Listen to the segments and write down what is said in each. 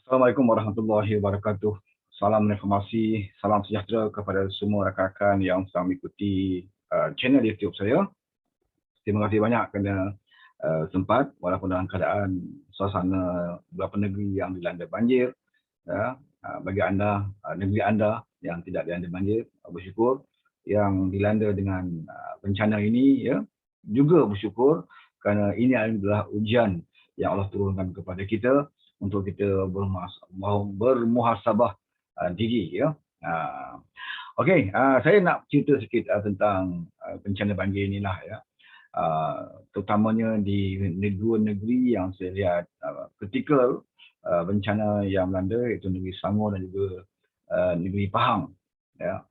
Assalamualaikum warahmatullahi wabarakatuh. Salam reformasi, salam sejahtera kepada semua rakan-rakan yang sedang mengikuti channel YouTube saya. Terima kasih banyak kerana sempat walaupun dalam keadaan suasana beberapa negeri yang dilanda banjir. Ya, bagi anda, negeri anda yang tidak dilanda banjir, bersyukur. Yang dilanda dengan bencana ini, ya, juga bersyukur kerana ini adalah ujian yang Allah turunkan kepada kita untuk kita bermuhasabah diri, ya. Okey, saya nak cerita sikit tentang bencana banjir inilah, ya. Terutamanya di dua negeri yang saya lihat kritikal bencana yang melanda, iaitu negeri Selangor dan juga negeri Pahang, ya.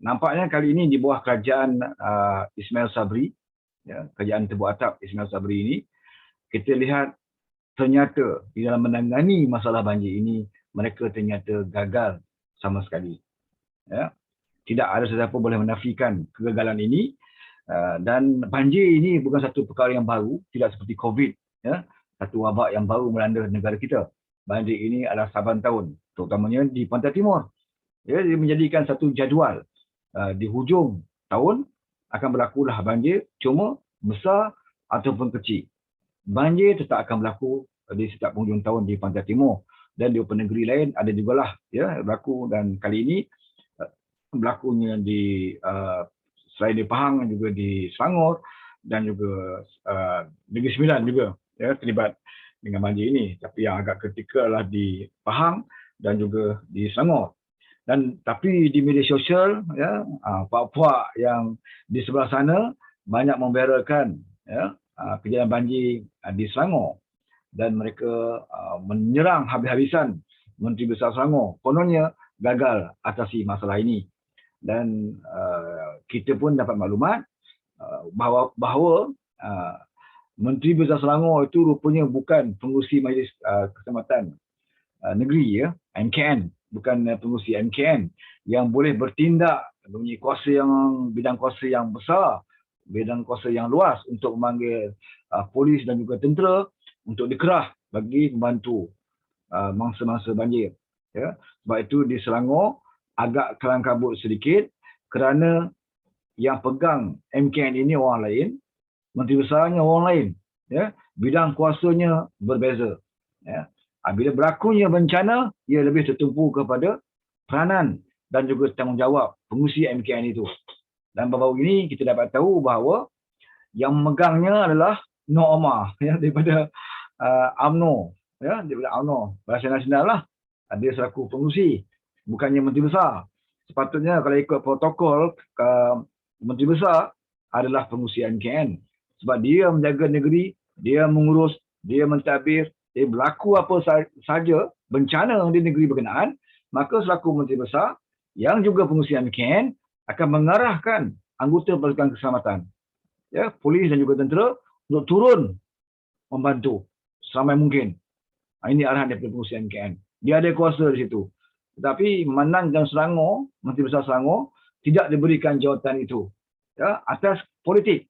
Nampaknya kali ini di bawah kerajaan Ismail Sabri, ya, kerajaan Tebu Atap Ismail Sabri ini, kita lihat ternyata di dalam menangani masalah banjir ini, mereka ternyata gagal sama sekali. Ya. Tidak ada sesiapa boleh menafikan kegagalan ini. Dan banjir ini bukan satu perkara yang baru, tidak seperti COVID, ya, satu wabak yang baru melanda negara kita. Banjir ini adalah saban tahun, terutamanya di Pantai Timur. Ya, dia menjadikan satu jadual di hujung tahun akan berlakulah banjir, cuma besar ataupun kecil. Banjir tetap akan berlaku di setiap hujung tahun di Pantai Timur, dan di beberapa negeri lain ada jugalah, ya, berlaku. Dan kali ini berlakunya di selain di Pahang juga di Selangor dan juga Negeri Sembilan juga, ya, terlibat dengan banjir ini. Tapi yang agak kritikal adalah di Pahang dan juga di Selangor. Dan tapi di media sosial, ya, puak-puak yang di sebelah sana banyak memberakan, ya, kejadian banjir di Selangor, dan mereka menyerang habis-habisan Menteri Besar Selangor. Kononnya gagal atasi masalah ini. Dan kita pun dapat maklumat bahawa Menteri Besar Selangor itu rupanya bukan pengurusi Majlis Keselamatan Negeri, ya, MKN, bukan pengurusi MKN yang boleh bertindak mempunyai kuasa bidang kuasa yang besar, bidang kuasa yang luas untuk memanggil polis dan juga tentera untuk dikerah bagi membantu mangsa-mangsa banjir. Ya. Sebab itu di Selangor agak kelang kabut sedikit kerana yang pegang MKN ini orang lain, Menteri Besarnya orang lain, ya, bidang kuasanya berbeza. Ya. Bila berlakunya bencana, ia lebih tertumpu kepada peranan dan juga tanggungjawab pengurusi MKN itu. Dan baru-baru ini kita dapat tahu bahawa yang memegangnya adalah Nur Omar, ya, daripada UMNO, ya, daripada UMNO, Barisan Nasional lah. Dia selaku pengurusi, bukannya Menteri Besar. Sepatutnya kalau ikut protokol, Menteri Besar adalah pengurusi MKN. Sebab dia menjaga negeri, dia mengurus, dia mentadbir, dia berlaku apa saja bencana di negeri berkenaan, maka selaku Menteri Besar yang juga pengurusi MKN akan mengarahkan anggota pasukan keselamatan, ya, polis dan juga tentera untuk turun membantu seramai mungkin. Ini arahan daripada pengurusi MKN. Dia ada kuasa di situ. Tetapi Manang dan Selangor, Menteri Besar Selangor, tidak diberikan jawatan itu, ya, atas politik.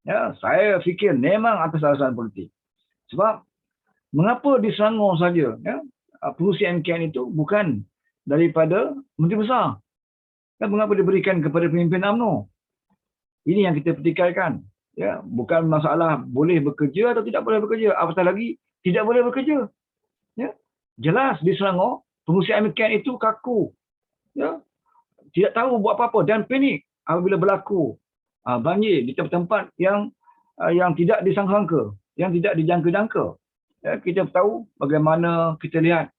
Ya, saya fikir memang atas alasan politik. Sebab mengapa di Selangor saja, ya, pengurusi MKN itu bukan daripada Menteri Besar? Dan mengapa diberikan kepada pemimpin UMNO? Ini yang kita petikaikan. Ya, bukan masalah boleh bekerja atau tidak boleh bekerja, apatah lagi tidak boleh bekerja. Ya, jelas di Selangor pengurusi MKN itu kaku, ya, tidak tahu buat apa-apa dan panik apabila berlaku banjir di tempat-tempat yang tidak disangka-sangka, yang tidak dijangka-jangka. Ya, kita tahu bagaimana kita lihat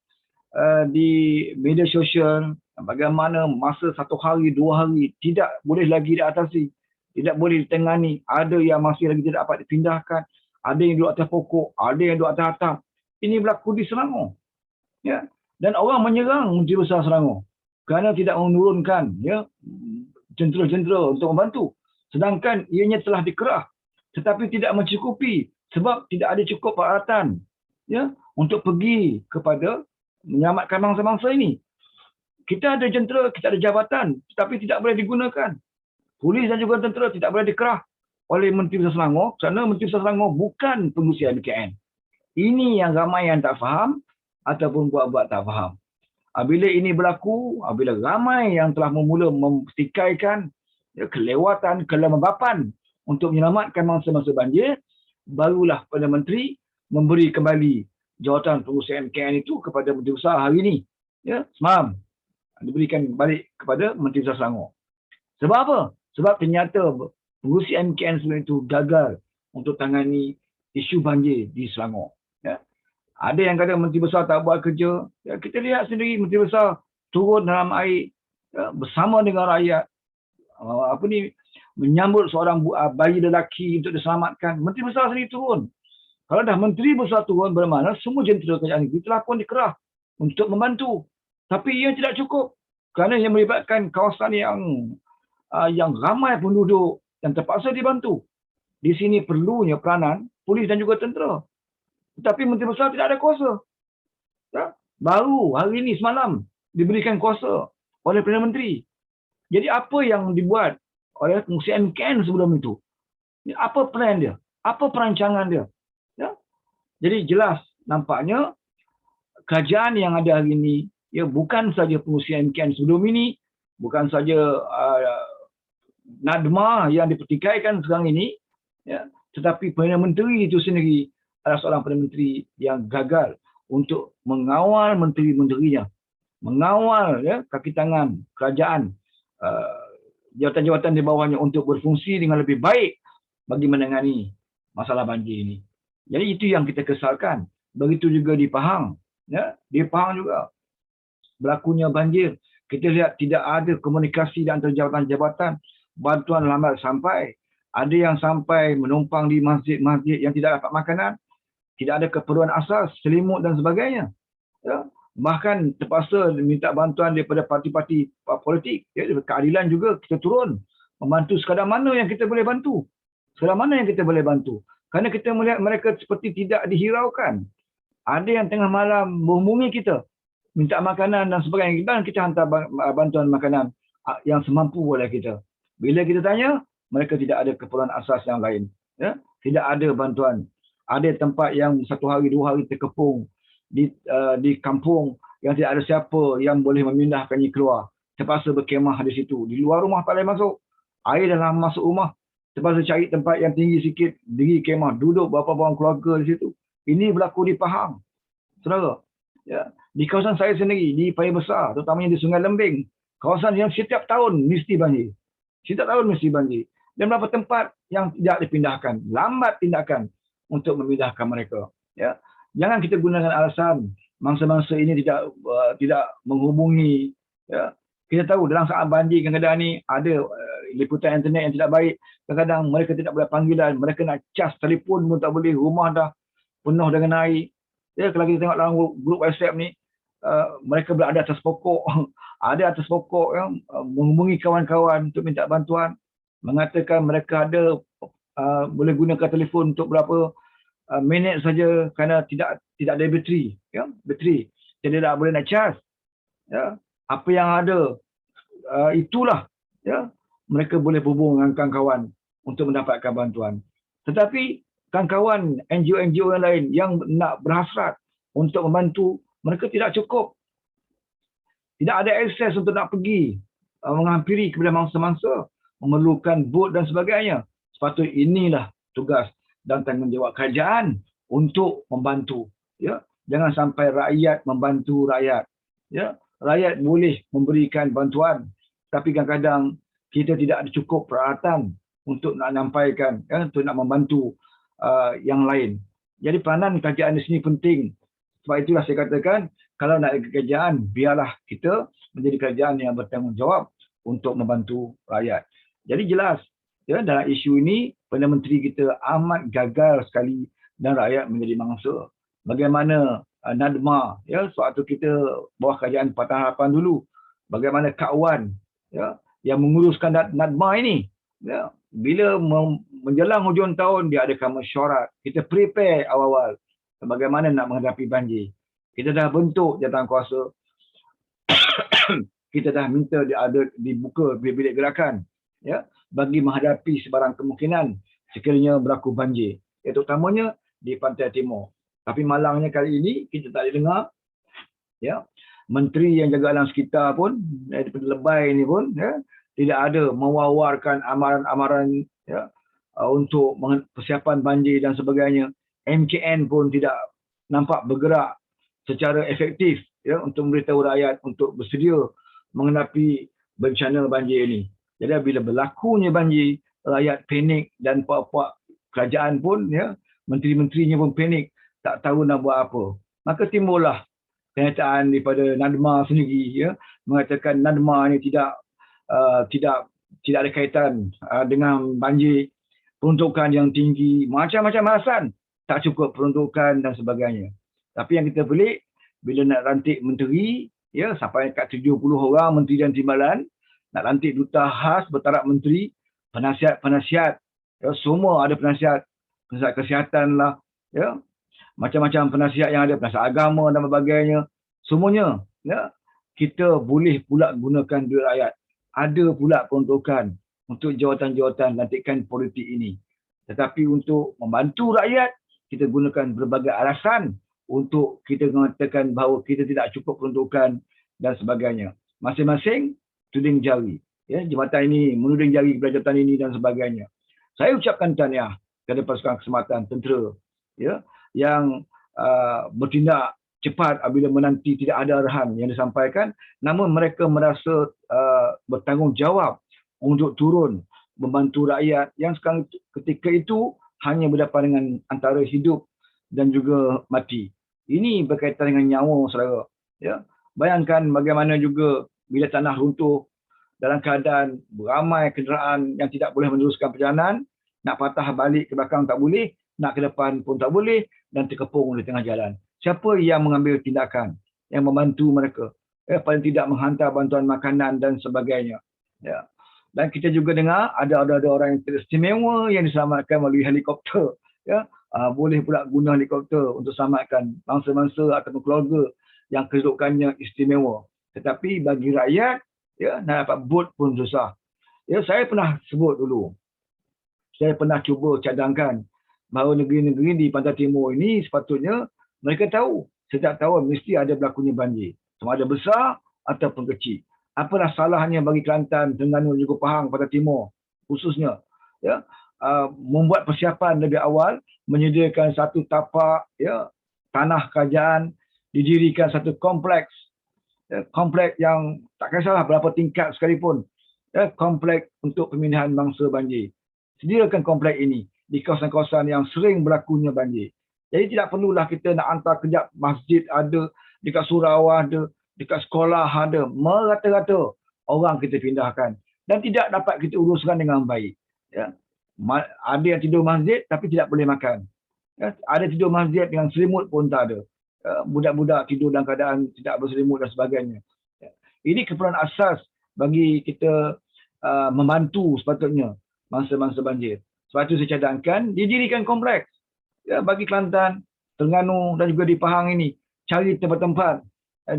di media sosial, bagaimana masa 1 hari, 2 hari tidak boleh lagi diatasi, tidak boleh ditangani. Ada yang masih lagi tidak dapat dipindahkan, ada yang duduk atas pokok, ada yang duduk atas atap. Ini berlaku di Selangor. Ya. Dan orang menyerang Menteri Besar Selangor kerana tidak menurunkan, ya, jentera-jentera untuk membantu. Sedangkan ianya telah dikerah tetapi tidak mencukupi sebab tidak ada cukup peralatan, ya, untuk pergi kepada menyelamatkan mangsa-mangsa ini. Kita ada jentera, kita ada jabatan tetapi tidak boleh digunakan. Polis dan juga tentera tidak boleh dikerah oleh Menteri Besar Selangor kerana Menteri Besar Selangor bukan pengurusi MKN. Ini yang ramai yang tak faham ataupun buat-buat tak faham. Bila ini berlaku, bila ramai yang telah memula mempertikaikan kelewatan, kelembapan untuk menyelamatkan mangsa-mangsa banjir, barulah Perdana Menteri memberi kembali jawatan pengurusan MKN itu kepada Menteri Besar hari ini. Ya, semalam diberikan balik kepada Menteri Besar Selangor. Sebab apa? Sebab ternyata pengurusi MKN sebelum itu gagal untuk tangani isu banjir di Selangor. Ya. Ada yang kata Menteri Besar tak buat kerja. Ya, kita lihat sendiri Menteri Besar turun dalam air ya, bersama dengan rakyat. Menyambut seorang bayi lelaki untuk diselamatkan. Menteri Besar sendiri turun. Kalau dah Menteri Besar turun, bermakna semua jentera kerajaan negeri telah pun dikerah untuk membantu. Tapi ia tidak cukup. Kerana ia melibatkan kawasan yang ramai penduduk yang terpaksa dibantu. Di sini perlunya peranan polis dan juga tentera. Tetapi Menteri Besar tidak ada kuasa. Ya? Baru hari ini semalam diberikan kuasa oleh Perdana Menteri. Jadi apa yang dibuat oleh pengurusi MKN sebelum itu? Apa plan dia? Apa perancangan dia? Ya? Jadi jelas nampaknya kerajaan yang ada hari ini ya bukan saja pengurusi MKN sebelum ini, bukan saja Nadma yang dipertikaikan sekarang ini, ya, tetapi Perdana Menteri itu sendiri adalah seorang Perdana Menteri yang gagal untuk mengawal menteri-menterinya, mengawal ya, kaki tangan kerajaan, jawatan-jawatan di bawahnya untuk berfungsi dengan lebih baik bagi menangani masalah banjir ini. Jadi itu yang kita kesalkan. Begitu juga di Pahang. Ya, di Pahang juga berlakunya banjir. Kita lihat tidak ada komunikasi di antara jabatan-jabatan. Bantuan lambat sampai. Ada yang sampai menumpang di masjid-masjid yang tidak dapat makanan. Tidak ada keperluan asas, selimut dan sebagainya. Ya. Bahkan terpaksa minta bantuan daripada parti-parti politik. Ya, keadilan juga kita turun. Membantu sekadar mana yang kita boleh bantu. Sekadar mana yang kita boleh bantu. Kerana kita melihat mereka seperti tidak dihiraukan. Ada yang tengah malam menghubungi kita. Minta makanan dan sebagainya. Dan kita hantar bantuan makanan yang semampu oleh kita. Bila kita tanya, mereka tidak ada keperluan asas yang lain. Ya? Tidak ada bantuan. Ada tempat yang 1 hari, 2 hari terkepung di kampung yang tidak ada siapa yang boleh memindahkannya keluar. Terpaksa berkemah di situ. Di luar rumah tak boleh masuk. Air dalam masuk rumah. Terpaksa cari tempat yang tinggi sikit, diri kemah, duduk beberapa orang keluarga di situ. Ini berlaku di Pahang. Saudara, ya, di kawasan saya sendiri, di Paya Besar, terutamanya di Sungai Lembing, kawasan yang setiap tahun mesti banjir. Setiap tahun mesti banjir. Dan beberapa tempat yang tidak dipindahkan, lambat tindakan untuk memindahkan mereka. Ya. Jangan kita gunakan alasan mangsa-mangsa ini tidak menghubungi. Ya. Kita tahu dalam saat banjir kadang-kadang ni ada liputan internet yang tidak baik. Kadang-kadang mereka tidak boleh panggilan. Mereka nak cas telefon pun tak boleh. Rumah dah penuh dengan air. Ya, kalau kita tengok dalam grup WhatsApp ni, mereka berada atas pokok. Ada atas pokok ya, menghubungi kawan-kawan untuk minta bantuan. Mengatakan mereka ada boleh gunakan telefon untuk berapa minit saja kerana tidak ada bateri. Ya, bateri. Jadi tak boleh nak cas. Ya, apa yang ada itulah ya mereka boleh berhubung dengan kawan-kawan untuk mendapatkan bantuan. Tetapi kawan-kawan NGO-NGO yang lain yang nak berhasrat untuk membantu, mereka tidak cukup. Tidak ada akses untuk nak pergi menghampiri kepada mangsa-mangsa, memerlukan bot dan sebagainya. Sepatutnya inilah tugas dan tanggungjawab kerajaan untuk membantu. Ya, jangan sampai rakyat membantu rakyat. Ya, rakyat boleh memberikan bantuan, tapi kadang-kadang kita tidak ada cukup peralatan untuk nak menyampaikan, ya, untuk nak membantu yang lain. Jadi peranan kerajaan di sini penting. Sebab itulah saya katakan, kalau nak ada kerajaan, biarlah kita menjadi kerajaan yang bertanggungjawab untuk membantu rakyat. Jadi jelas, ya, dalam isu ini, Perdana Menteri kita amat gagal sekali dan rakyat menjadi mangsa. Bagaimana Nadma, ya, sewaktu kita bawah kerajaan Pakatan Harapan dulu, bagaimana Kak Wan, ya, yang menguruskan Nadma ini, ya, bila menjelang hujung tahun dia adakan mesyuarat. Kita prepare awal-awal bagaimana nak menghadapi banjir. Kita dah bentuk jawatankuasa. Kita dah minta dibuka bilik-bilik gerakan, ya, bagi menghadapi sebarang kemungkinan sekiranya berlaku banjir, ya, terutamanya di pantai timur. Tapi malangnya kali ini kita tak dengar Ya, menteri yang jaga alam sekitar pun daripada lebay ni pun ya, tidak ada mewawarkan amaran-amaran ya, untuk persiapan banjir dan sebagainya. MKN pun tidak nampak bergerak secara efektif ya, untuk memberitahu rakyat untuk bersedia menghadapi bencana banjir ini. Jadi bila berlakunya banjir, rakyat panik dan puak-puak kerajaan pun ya, menteri-menterinya pun panik, tak tahu nak buat apa. Maka timbullah kenyataan daripada NADMA sendiri ya, mengatakan NADMA ini tidak ada kaitan dengan banjir, peruntukan yang tinggi, macam-macam alasan, tak cukup peruntukan dan sebagainya. Tapi yang kita pelik, bila nak lantik menteri, ya sampai kat 70 orang menteri dan timbalan, nak lantik duta khas bertaraf menteri, penasihat-penasihat, ya, semua ada penasihat kesihatan lah, ya, macam-macam penasihat yang ada, penasihat agama dan sebagainya, semuanya ya, kita boleh pula gunakan duit rakyat. Ada pula peruntukan untuk jawatan-jawatan lantikan politik ini. Tetapi untuk membantu rakyat, kita gunakan berbagai alasan untuk kita mengatakan bahawa kita tidak cukup peruntukan dan sebagainya. Masing-masing tuding jari. Ya, jabatan ini menuding jari kepada jabatan ini dan sebagainya. Saya ucapkan tahniah kepada pasukan keselamatan tentera ya, yang bertindak cepat apabila menanti tidak ada arahan yang disampaikan, namun mereka merasa bertanggungjawab untuk turun membantu rakyat yang sekarang ketika itu hanya berdepan dengan antara hidup dan juga mati. Ini berkaitan dengan nyawa saudara. Ya. Bayangkan bagaimana juga bila tanah runtuh dalam keadaan ramai kenderaan yang tidak boleh meneruskan perjalanan, nak patah balik ke belakang tak boleh, nak ke depan pun tak boleh, dan terkepung di tengah jalan. Siapa yang mengambil tindakan, yang membantu mereka? Paling tidak menghantar bantuan makanan dan sebagainya. Ya. Dan kita juga dengar ada orang yang teristimewa yang diselamatkan melalui helikopter. Ya. Boleh pula guna helikopter untuk selamatkan bangsa-bangsa ataupun keluarga yang kedudukannya istimewa. Tetapi bagi rakyat, ya, nak dapat bot pun susah. Ya, saya pernah sebut dulu. Saya pernah cuba cadangkan bahawa negeri-negeri di Pantai Timur ini sepatutnya mereka tahu setiap tahun mesti ada berlakunya banjir. Sama ada besar ataupun kecil. Apalah salahnya bagi Kelantan, Terengganu juga Pahang, Pantai Timur khususnya. Ya, membuat persiapan lebih awal, menyediakan satu tapak ya, tanah kerajaan, didirikan satu kompleks. Ya, kompleks yang tak kisahlah berapa tingkat sekalipun. Ya, kompleks untuk pemindahan bangsa banjir. Sediakan kompleks ini di kawasan-kawasan yang sering berlakunya banjir. Jadi tidak perlulah kita nak hantar kejap masjid ada, dekat surau ada, dekat sekolah ada, merata-rata orang kita pindahkan. Dan tidak dapat kita uruskan dengan baik. Ya. Ada yang tidur masjid tapi tidak boleh makan. Ya. Ada tidur masjid dengan selimut pun tak ada. Budak-budak tidur dalam keadaan tidak berselimut dan sebagainya. Ya. Ini keperluan asas bagi kita membantu sepatutnya masa-masa banjir. Sebab itu saya cadangkan didirikan kompleks. Ya, bagi Kelantan, Terengganu dan juga di Pahang ini, cari tempat-tempat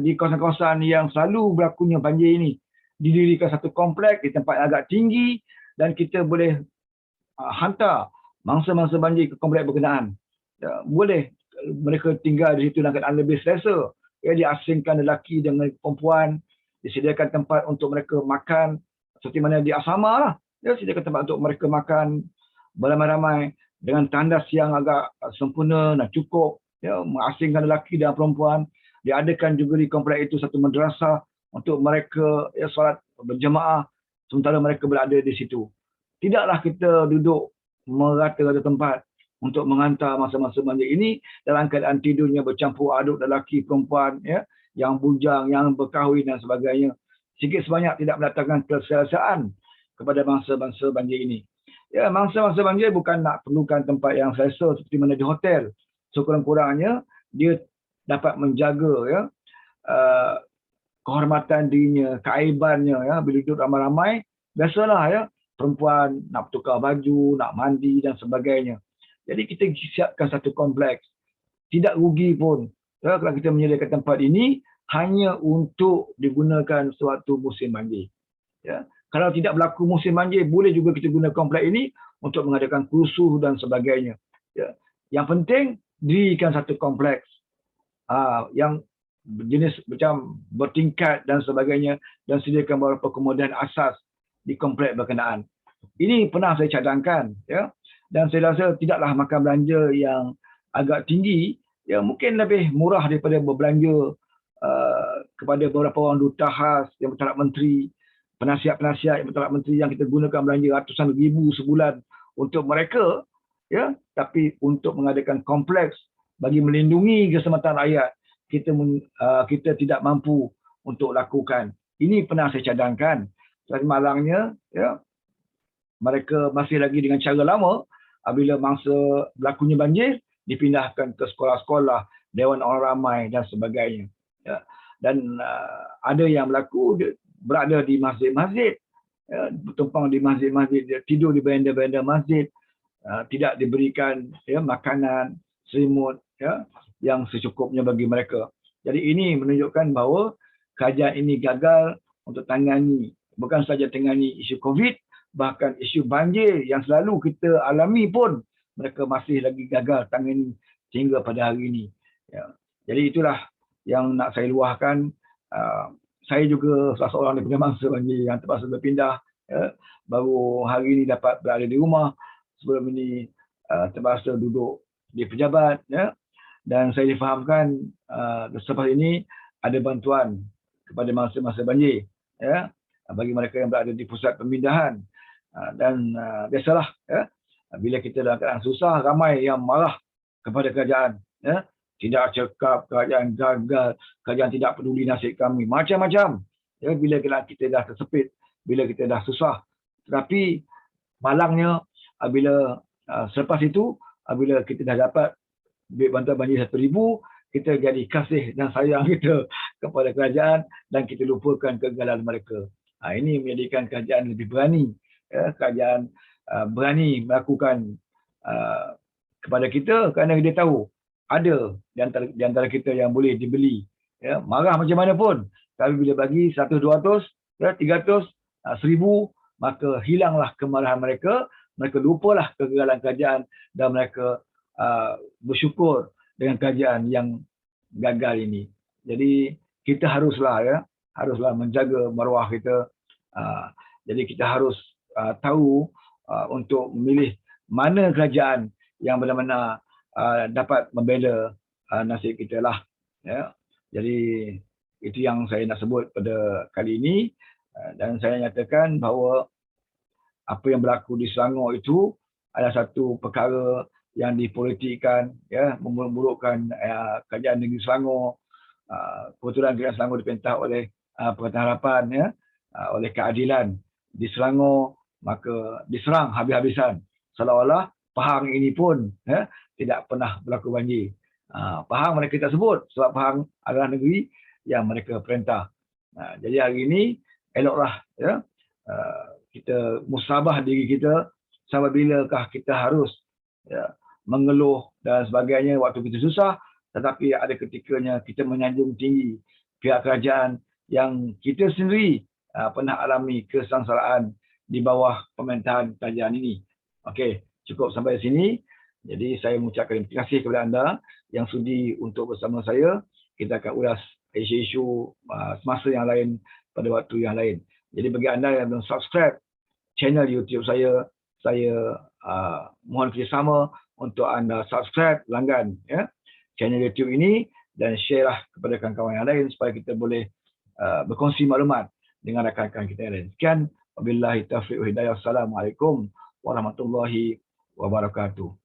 di kawasan-kawasan yang selalu berlakunya banjir ini, didirikan satu kompleks di tempat yang agak tinggi dan kita boleh hantar mangsa-mangsa banjir ke kompleks berkenaan. Ya, boleh mereka tinggal di situ dalam keadaan lebih selesa. Ya, diasingkan lelaki dengan perempuan, disediakan tempat untuk mereka makan seperti mana di asrama lah. Ya, sediakan tempat untuk mereka makan beramai-ramai dengan tandas yang agak sempurna dan cukup, ya, mengasingkan lelaki dan perempuan. Diadakan juga di kompleks itu satu madrasah untuk mereka ya, solat berjemaah sementara mereka berada di situ. Tidaklah kita duduk merata-rata tempat untuk menghantar masa-masa banjir ini dalam keadaan tidurnya bercampur aduk lelaki perempuan, ya, yang bujang, yang berkahwin dan sebagainya. Sikit sebanyak tidak mendatangkan keselesaan kepada bangsa-bangsa banjir ini. Ya, mangsa-mangsa banjir bukan nak perlukan tempat yang selesa seperti mana di hotel. Sekurang-kurangnya dia dapat menjaga ya, kehormatan dirinya, keaibannya ya, bila duduk ramai-ramai. Biasalah ya, perempuan nak tukar baju, nak mandi dan sebagainya. Jadi kita siapkan satu kompleks. Tidak rugi pun ya, kalau kita menyediakan tempat ini hanya untuk digunakan suatu musim banjir. Ya. Kalau tidak berlaku musim banjir, boleh juga kita guna kompleks ini untuk mengadakan kursus dan sebagainya. Ya. Yang penting, dirikan satu kompleks yang jenis macam bertingkat dan sebagainya, dan sediakan beberapa kemudahan asas di komplek berkenaan. Ini pernah saya cadangkan, ya, dan saya rasa tidaklah makan belanja yang agak tinggi, ya, mungkin lebih murah daripada berbelanja kepada beberapa orang duta khas yang bertaraf menteri, penasihat-penasihat yang bertaraf menteri yang kita gunakan belanja ratusan ribu sebulan untuk mereka, ya, tapi untuk mengadakan kompleks bagi melindungi keselamatan rakyat, kita tidak mampu untuk lakukan. Ini pernah saya cadangkan. Tapi malangnya, ya, mereka masih lagi dengan cara lama. Apabila mangsa berlakunya banjir, dipindahkan ke sekolah-sekolah, dewan orang ramai dan sebagainya. Ya. Dan ada yang berlaku berada di masjid-masjid, ya, bertumpang di masjid-masjid, tidur di beranda-beranda masjid, tidak diberikan, ya, makanan, selimut, ya, yang secukupnya bagi mereka. Jadi ini menunjukkan bahawa kerajaan ini gagal untuk tangani, bukan saja tangani isu COVID, bahkan isu banjir yang selalu kita alami pun mereka masih lagi gagal tangani sehingga pada hari ini. Ya. Jadi itulah yang nak saya luahkan. Saya juga salah seorang daripada mangsa banjir yang terpaksa berpindah. Ya. Baru hari ini dapat berada di rumah. Sebelum ini terpaksa duduk di pejabat. Ya. Dan saya difahamkan selepas ini ada bantuan kepada mangsa-mangsa banjir. Ya. Bagi mereka yang berada di pusat pemindahan. Dan biasalah, ya, bila kita dalam keadaan susah, ramai yang marah kepada kerajaan, ya, tidak cekap, kerajaan gagal, kerajaan tidak peduli nasib kami, macam-macam, ya, bila kita dah tersepit, bila kita dah susah. Tetapi malangnya bila selepas itu, bila kita dah dapat duit bantuan banjir 1,000, kita jadi kasih dan sayang kita kepada kerajaan dan kita lupakan kegagalan mereka. Ini menjadikan kerajaan lebih berani. Ya, kerajaan berani melakukan kepada kita kerana dia tahu ada di antara kita yang boleh dibeli. Ya, marah macam mana pun, tapi bila bagi 100, 200, ya, 300, 1,000, maka hilanglah kemarahan mereka, mereka lupalah kegagalan kerajaan dan mereka bersyukur dengan kerajaan yang gagal ini. Jadi kita haruslah menjaga maruah kita. Jadi kita harus tahu untuk memilih mana kerajaan yang benar-benar dapat membela nasib kita lah. Ya. Jadi itu yang saya nak sebut pada kali ini, dan saya nyatakan bahawa apa yang berlaku di Selangor itu adalah satu perkara yang dipolitikkan, ya, memburuk-burukkan kerajaan negeri Selangor. Kebetulan kerajaan Selangor diperintah oleh Pakatan Harapan, ya, oleh keadilan di Selangor, maka diserang habis-habisan seolah-olah Pahang ini pun, ya, tidak pernah berlaku banjir. Pahang mereka tak sebut sebab Pahang adalah negeri yang mereka perintah. Jadi hari ini eloklah, ya, kita musabah diri kita sampai bilakah kita harus, ya, mengeluh dan sebagainya waktu kita susah, tetapi ada ketikanya kita menyanjung tinggi pihak kerajaan yang kita sendiri pernah alami kesengsaraan di bawah pemerintahan kerajaan ini. Okey, cukup sampai sini. Jadi saya mengucapkan terima kasih kepada anda yang sudi untuk bersama saya. Kita akan ulas isu-isu semasa yang lain pada waktu yang lain. Jadi bagi anda yang belum subscribe channel YouTube saya mohon kerjasama untuk anda subscribe, langgan, ya, channel YouTube ini dan share lah kepada kawan-kawan yang lain supaya kita boleh berkongsi maklumat dengan rakan-rakan kita yang lain. Sekian, wabillahi taufiq wa hidayah. Assalamualaikum warahmatullahi wabarakatuh.